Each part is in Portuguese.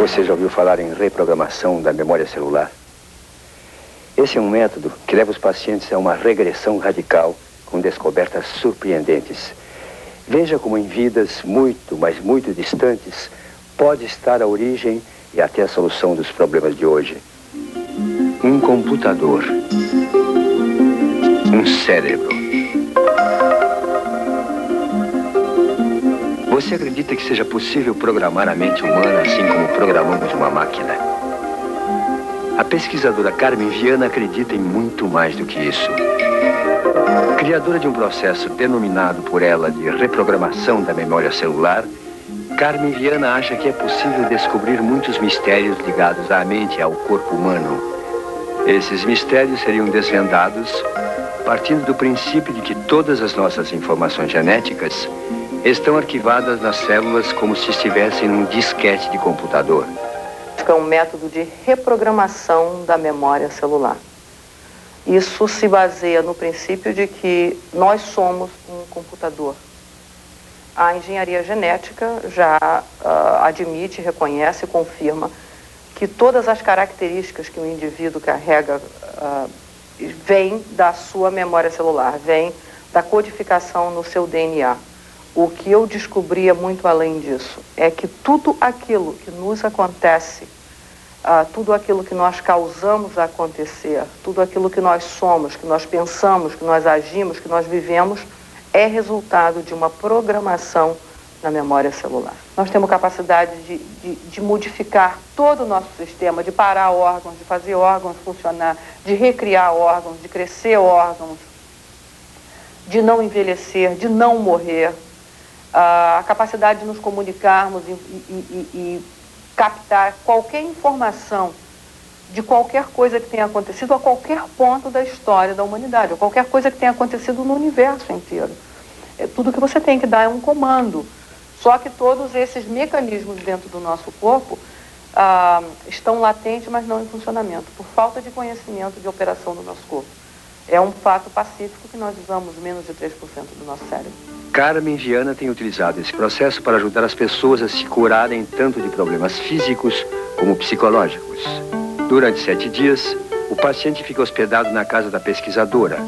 Você já ouviu falar em reprogramação da memória celular? Esse é um método que leva os pacientes a uma regressão radical com descobertas surpreendentes. Veja como em vidas muito, mas muito distantes pode estar a origem e até a solução dos problemas de hoje. Um computador. Um cérebro. Você acredita que seja possível programar a mente humana assim como programamos uma máquina? A pesquisadora Carmen Viana acredita em muito mais do que isso. Criadora de um processo denominado por ela de reprogramação da memória celular, Carmen Viana acha que é possível descobrir muitos mistérios ligados à mente e ao corpo humano. Esses mistérios seriam desvendados partindo do princípio de que todas as nossas informações genéticas estão arquivadas nas células como se estivessem num disquete de computador. É um método de reprogramação da memória celular. Isso se baseia no princípio de que nós somos um computador. A engenharia genética já admite, reconhece e confirma que todas as características que o indivíduo carrega vêm da sua memória celular, vêm da codificação no seu DNA. O que eu descobria muito além disso é que tudo aquilo que nos acontece, tudo aquilo que nós causamos a acontecer, tudo aquilo que nós somos, que nós pensamos, que nós agimos, que nós vivemos, é resultado de uma programação na memória celular. Nós temos capacidade de modificar todo o nosso sistema, de parar órgãos, de fazer órgãos funcionar, de recriar órgãos, de crescer órgãos, de não envelhecer, de não morrer. A capacidade de nos comunicarmos e captar qualquer informação de qualquer coisa que tenha acontecido a qualquer ponto da história da humanidade, ou qualquer coisa que tenha acontecido no universo inteiro. Tudo que você tem que dar é um comando. Só que todos esses mecanismos dentro do nosso corpo estão latentes, mas não em funcionamento, por falta de conhecimento de operação do nosso corpo. É um fato pacífico que nós usamos menos de 3% do nosso cérebro. Carmen Viana tem utilizado esse processo para ajudar as pessoas a se curarem tanto de problemas físicos como psicológicos. Durante 7 dias, o paciente fica hospedado na casa da pesquisadora,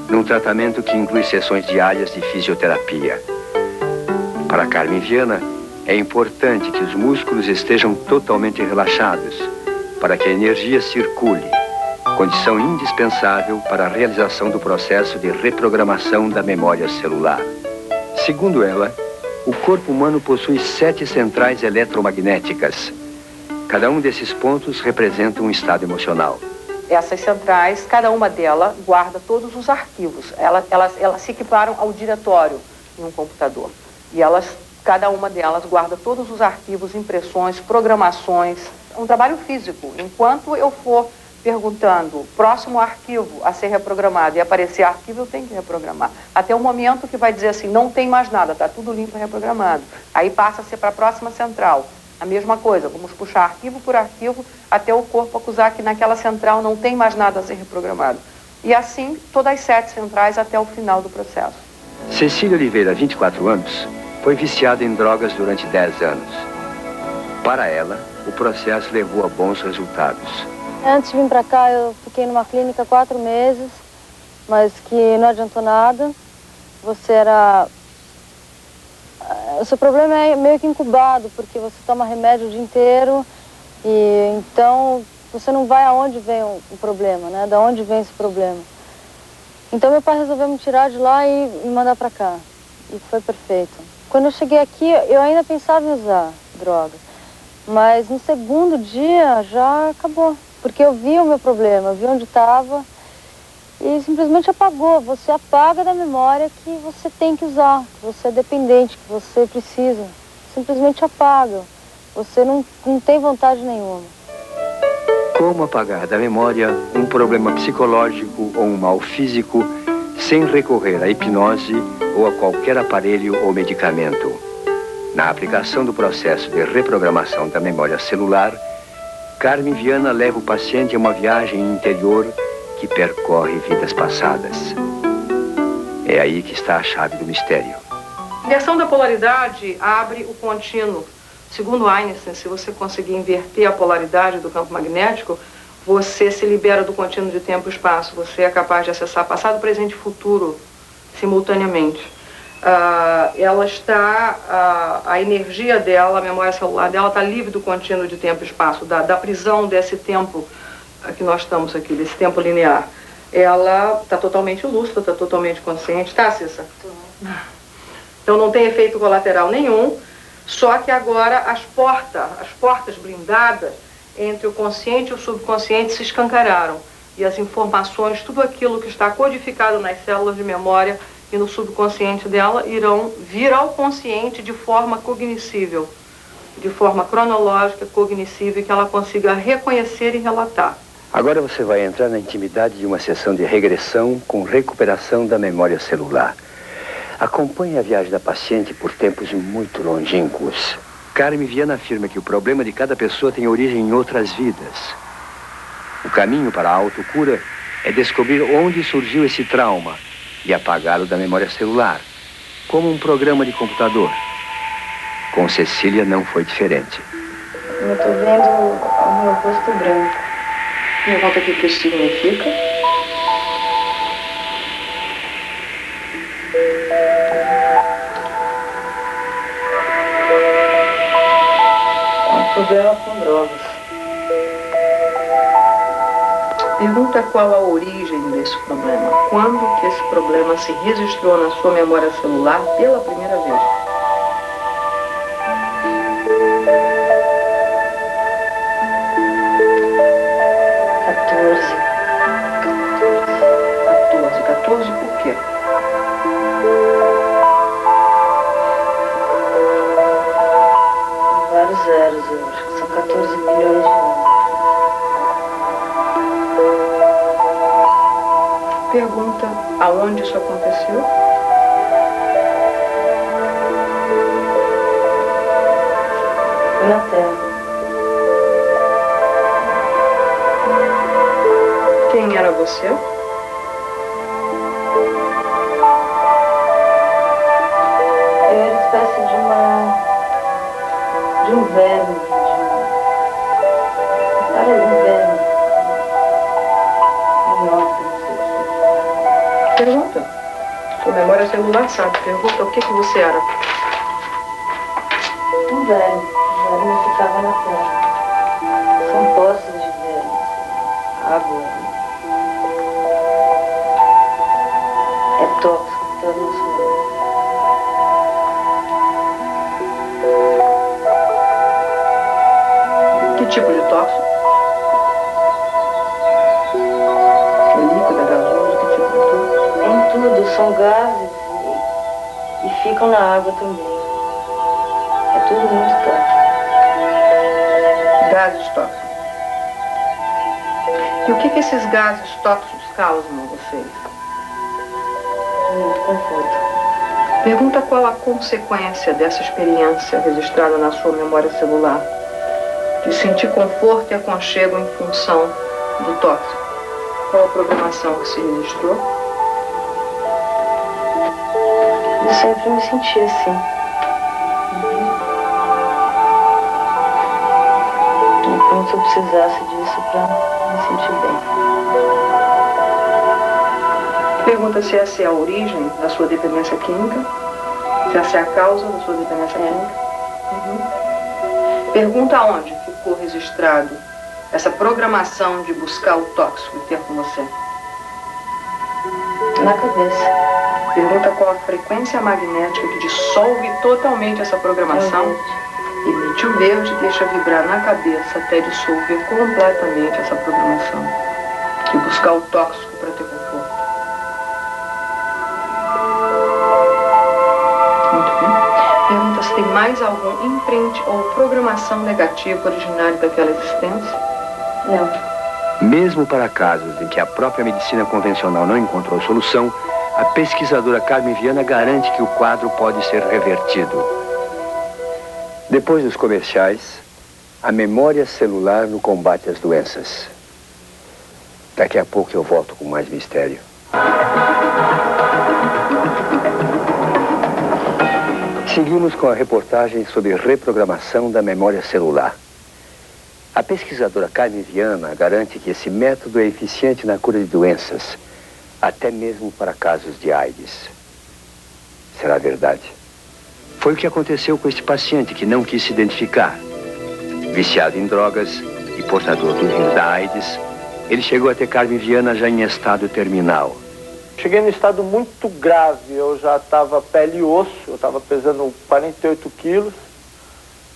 num tratamento que inclui sessões diárias de fisioterapia. Para Carmen Viana, é importante que os músculos estejam totalmente relaxados, para que a energia circule, condição indispensável para a realização do processo de reprogramação da memória celular. Segundo ela, o corpo humano possui 7 centrais eletromagnéticas. Cada um desses pontos representa um estado emocional. Essas centrais, cada uma delas guarda todos os arquivos. Elas se equiparam ao diretório em um computador. E cada uma delas guarda todos os arquivos, impressões, programações. É um trabalho físico. Enquanto eu for perguntando, próximo arquivo a ser reprogramado, e aparecer arquivo, eu tenho que reprogramar. Até o momento que vai dizer assim, não tem mais nada, está tudo limpo e reprogramado. Aí passa a ser para a próxima central. A mesma coisa, vamos puxar arquivo por arquivo até o corpo acusar que naquela central não tem mais nada a ser reprogramado. E assim, todas as 7 centrais até o final do processo. Cecília Oliveira, 24 anos, foi viciada em drogas durante 10 anos. Para ela, o processo levou a bons resultados. Antes de vir para cá, eu fiquei numa clínica 4 meses, mas que não adiantou nada. O seu problema é meio que incubado, porque você toma remédio o dia inteiro e então você não vai aonde vem o problema, né? Da onde vem esse problema. Então meu pai resolveu me tirar de lá e me mandar para cá. E foi perfeito. Quando eu cheguei aqui, eu ainda pensava em usar droga, mas no segundo dia já acabou. Porque eu vi o meu problema, eu vi onde estava e simplesmente apagou. Você apaga da memória que você tem que usar, que você é dependente, que você precisa. Simplesmente apaga. Você não tem vontade nenhuma. Como apagar da memória um problema psicológico ou um mal físico sem recorrer à hipnose ou a qualquer aparelho ou medicamento? Na aplicação do processo de reprogramação da memória celular, Carmen Viana leva o paciente a uma viagem interior que percorre vidas passadas. É aí que está a chave do mistério. A inversão da polaridade abre o contínuo Segundo Einstein, se você conseguir inverter a polaridade do campo magnético, você se libera do contínuo de tempo e espaço. Você é capaz de acessar passado, presente e futuro simultaneamente. Ela está, a energia dela, a memória celular dela está livre do contínuo de tempo e espaço, da prisão desse tempo que nós estamos aqui, desse tempo linear. Ela está totalmente lúcida, está totalmente consciente. Tá, Cissa? Então não tem efeito colateral nenhum, só que agora as portas blindadas entre o consciente e o subconsciente se escancararam. E as informações, tudo aquilo que está codificado nas células de memória e no subconsciente dela, irão vir ao consciente de forma cognoscível, de forma cronológica, cognoscível, que ela consiga reconhecer e relatar. Agora você vai entrar na intimidade de uma sessão de regressão com recuperação da memória celular. Acompanhe a viagem da paciente por tempos muito longínquos. Carmen Viana afirma que o problema de cada pessoa tem origem em outras vidas. O caminho para a autocura é descobrir onde surgiu esse trauma e apagá-lo da memória celular, como um programa de computador. Com Cecília não foi diferente. Eu estou vendo o meu rosto branco. Me conta o que isso significa. Problema com drogas. Pergunta qual a origem desse problema. Quando que esse problema se registrou na sua memória celular pela primeira vez? Quatorze por quê? Vários zeros, eu acho que são 14 milhões de anos. Pergunta aonde isso aconteceu? Foi na Terra. Quem era você? Eu era uma espécie de um verme. Era um verme. Minhoca, não sei. Pergunta. Sua memória celular sabe. Pergunta o que você era. Um verme. Um verme que estava na Terra. São poços de vermes. Água. É tóxico para o nosso mundo. Que tipo de tóxico? É líquido, é gasoso? Que tipo de tóxico? Em tudo, são gases e ficam na água também. É tudo muito tóxico. Gases tóxicos. E o que esses gases tóxicos causam a vocês? Muito conforto. Pergunta qual a consequência dessa experiência registrada na sua memória celular. De sentir conforto e aconchego em função do tóxico. Qual a programação que se registrou? Eu sempre me senti assim. Como se eu precisasse disso para me sentir bem. Pergunta se essa é a origem da sua dependência química. Se essa é a causa da sua dependência química. Pergunta onde ficou registrado essa programação de buscar o tóxico e ter com você. Na cabeça. Pergunta qual a frequência magnética que dissolve totalmente essa programação. Emite o verde e deixa vibrar na cabeça até dissolver completamente essa programação. E buscar o tóxico para ter conforto. Muito bem. Pergunta se tem mais algum imprint ou programação negativa originária daquela existência. Não. Mesmo para casos em que a própria medicina convencional não encontrou solução, a pesquisadora Carmen Viana garante que o quadro pode ser revertido. Depois dos comerciais, a memória celular no combate às doenças. Daqui a pouco eu volto com mais Seguimos com a reportagem sobre reprogramação da memória celular. A pesquisadora Carmen Viana garante que esse método é eficiente na cura de doenças, até mesmo para casos de AIDS. Será verdade? Foi o que aconteceu com este paciente que não quis se identificar. Viciado em drogas e portador do vírus da AIDS, ele chegou até Carmen Viana já em estado terminal. Cheguei no estado muito grave, eu já estava pele e osso, eu estava pesando 48 quilos,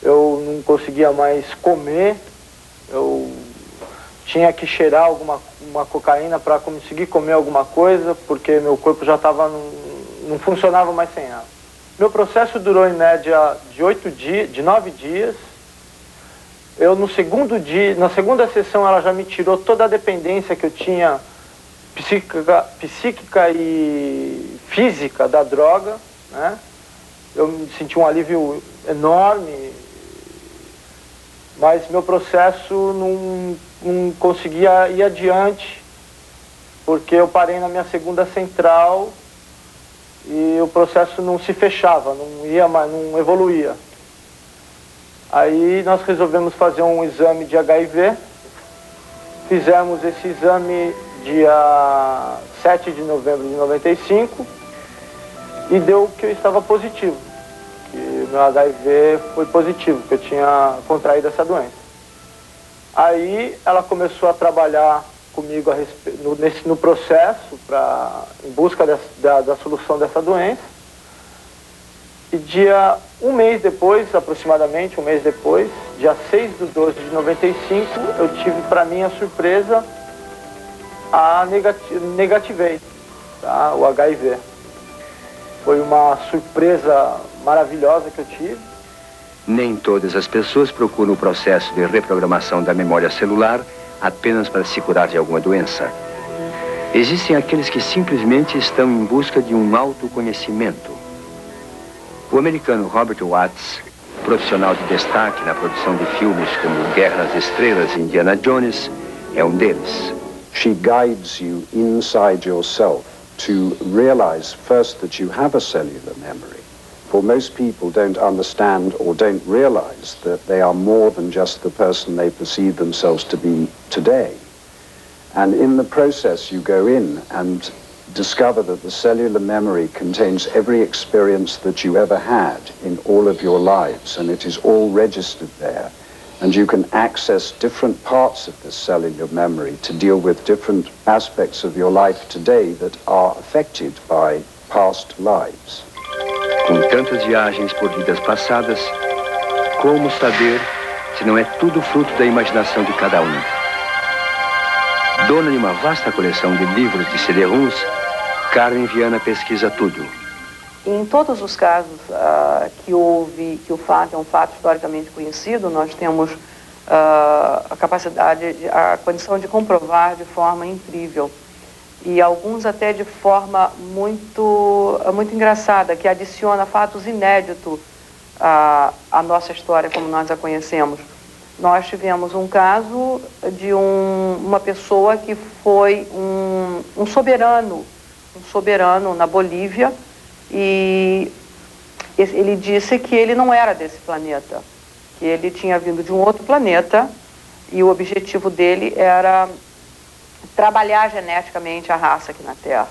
eu não conseguia mais comer, eu tinha que cheirar uma cocaína para conseguir comer alguma coisa, porque meu corpo já estava, não funcionava mais sem ela. Meu processo durou em média de 9 dias. Eu no segundo dia, na segunda sessão ela já me tirou toda a dependência que eu tinha psíquica e física da droga, né? Eu me senti um alívio enorme, mas meu processo não conseguia ir adiante, porque eu parei na minha segunda central e o processo não se fechava, não ia mais, não evoluía. Aí nós resolvemos fazer um exame de HIV, fizemos esse exame dia 7 de novembro de 95 e deu que eu estava positivo, que o meu HIV foi positivo, que eu tinha contraído essa doença. Aí ela começou a trabalhar comigo no processo em busca da solução dessa doença. E um mês depois, aproximadamente um mês depois, dia 6 de 12 de 95, eu tive para mim a surpresa, negativei, tá, o HIV. Foi uma surpresa maravilhosa que eu tive. Nem todas as pessoas procuram o processo de reprogramação da memória celular apenas para se curar de alguma doença. Existem aqueles que simplesmente estão em busca de um autoconhecimento. O americano Robert Watts, profissional de destaque na produção de filmes como Guerra nas Estrelas e Indiana Jones, é um deles. She guides you inside yourself to realize first that you have a cellular memory. For most people don't understand or don't realize that they are more than just the person they perceive themselves to be today. And in the process you go in and discover that the cellular memory contains every experience that you ever had in all of your lives, and it is all registered there. And you can access different parts of this cellular memory to deal with different aspects of your life today that are affected by past lives. Com tantas viagens por vidas passadas, como saber se não é tudo fruto da imaginação de cada um? Dona de uma vasta coleção de livros de CD-ROMs, Carmen Viana pesquisa tudo. Em todos os casos que houve, que o fato é um fato historicamente conhecido, nós temos a capacidade, a condição de comprovar de forma incrível. E alguns até de forma muito engraçada, que adiciona fatos inéditos à nossa história como nós a conhecemos. Nós tivemos um caso de uma pessoa que foi um soberano na Bolívia, e ele disse que ele não era desse planeta, que ele tinha vindo de um outro planeta e o objetivo dele era trabalhar geneticamente a raça aqui na Terra.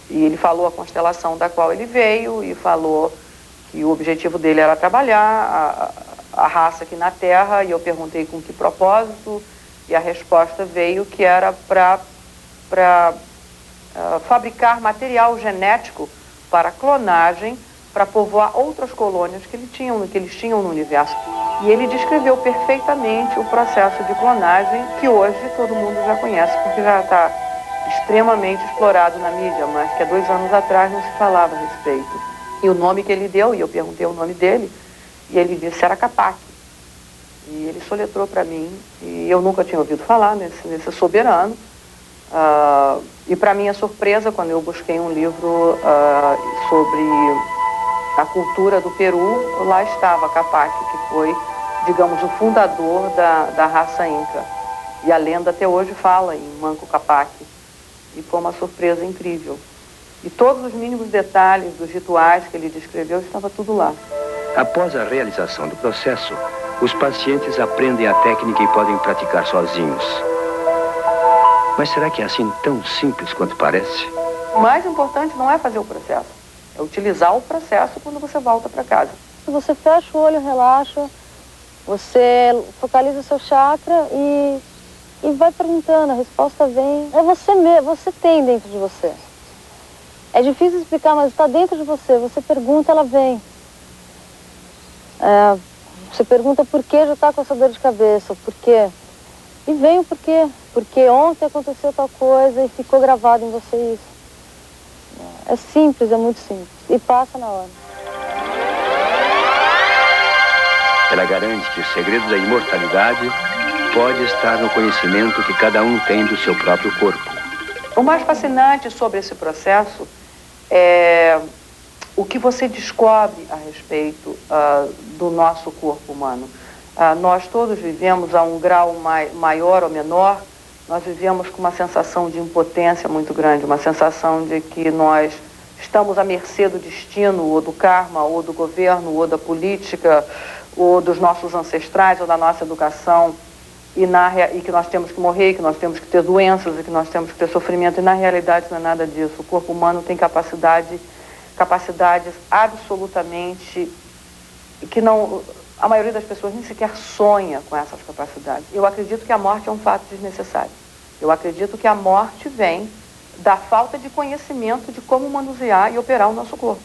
E ele falou a constelação da qual ele veio e falou que o objetivo dele era trabalhar a raça aqui na Terra, e eu perguntei com que propósito, e a resposta veio que era para fabricar material genético para clonagem, para povoar outras colônias que eles tinham no universo. E ele descreveu perfeitamente o processo de clonagem, que hoje todo mundo já conhece, porque já está extremamente explorado na mídia, mas que há 2 anos atrás não se falava a respeito. E o nome que ele deu, e eu perguntei o nome dele, e ele disse era Capac. E ele soletrou para mim, e eu nunca tinha ouvido falar nesse soberano. E para minha surpresa, quando eu busquei um livro sobre a cultura do Peru, lá estava Capac, que foi, digamos, o fundador da raça Inca. E a lenda até hoje fala em Manco Capac. E foi uma surpresa incrível. E todos os mínimos detalhes dos rituais que ele descreveu, estava tudo lá. Após a realização do processo, os pacientes aprendem a técnica e podem praticar sozinhos. Mas será que é assim tão simples quanto parece? O mais importante não é fazer o processo, é utilizar o processo quando você volta para casa. Você fecha o olho, relaxa, você focaliza o seu chakra e vai perguntando, a resposta vem. É você mesmo, você tem dentro de você. É difícil explicar, mas está dentro de você. Você pergunta, ela vem. Você pergunta por que já está com essa dor de cabeça, por quê? E vem o porquê. Porque ontem aconteceu tal coisa e ficou gravado em você isso. É simples, é muito simples. E passa na hora. Ela garante que o segredo da imortalidade pode estar no conhecimento que cada um tem do seu próprio corpo. O mais fascinante sobre esse processo é o que você descobre a respeito do nosso corpo humano. Nós todos vivemos a um grau maior ou menor, nós vivemos com uma sensação de impotência muito grande, uma sensação de que nós estamos à mercê do destino, ou do karma, ou do governo, ou da política, ou dos nossos ancestrais, ou da nossa educação, e que nós temos que morrer, e que nós temos que ter doenças, e que nós temos que ter sofrimento, e na realidade não é nada disso. O corpo humano tem capacidades absolutamente que a maioria das pessoas nem sequer sonha com essas capacidades. Eu acredito que a morte é um fato desnecessário. Eu acredito que a morte vem da falta de conhecimento de como manusear e operar o nosso corpo.